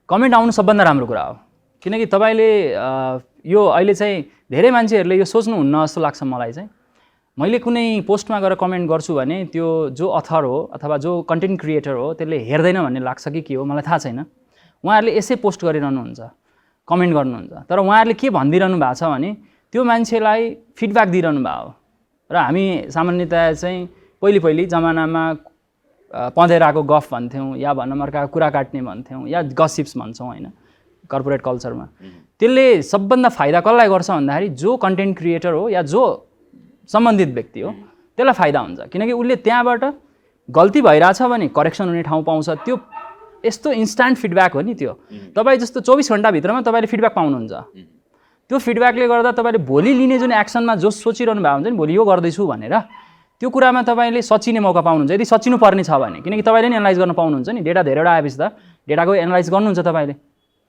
comment आउनु सबभन्दा राम्रो कुरा हो किनकि तपाईले यो अहिले चाहिँ धेरै मान्छेहरूले यो सोच्नुहुन्न जस्तो लाग्छ मलाई चाहिँ मैले कुनै पोस्टमा गएर कमेन्ट गर्छु भने त्यो जो अथर हो अथवा जो कन्टेन्ट क्रिएटर हो त्यसले हेर्दैन भन्ने लाग्छ कि के हो मलाई थाहा छैन उहाँहरूले यसै पोस्ट गरिरहनुहुन्छ कमेन्ट गर्नुहुन्छ तर उहाँहरूले के भनिदिरहनु भएको छ भने त्यो मान्छेलाई फिडब्याक दिइरहनु भएको हो र हामी सामान्यतया चाहिँ पहिले जमानामा पँधेराको गफ भन्थ्यौँ या भनौँ अर्काको कुरा काट्ने भन्थ्यौँ या गसिप्स भन्छौँ होइन कर्पोरेट कल्चरमा त्यसले सबभन्दा फाइदा कसलाई गर्छ भन्दाखेरि जो कन्टेन्ट क्रिएटर हो या जो सम्बन्धित व्यक्ति हो त्यसलाई फाइदा हुन्छ किनकि उसले त्यहाँबाट गल्ती भइरहेछ भने करेक्सन हुने ठाउँ पाउँछ त्यो यस्तो इन्स्ट्यान्ट फिडब्याक हो नि त्यो तपाईँ जस्तो 24 घण्टाभित्रमा तपाईँले फिडब्याक पाउनुहुन्छ त्यो फिडब्याकले गर्दा तपाईँले भोलि लिने जुन एक्सनमा जो सोचिरहनु भएको हुन्छ नि भोलि यो गर्दैछु भनेर त्यो कुरामा तपाईँले सचिने मौका पाउनुहुन्छ यदि सचिनु पर्ने छ भने किनकि तपाईँले नि एनालाइज गर्न पाउनुहुन्छ नि डेटा धेरैवटा आएपछि त डेटाको एनालाइज गर्नुहुन्छ तपाईँले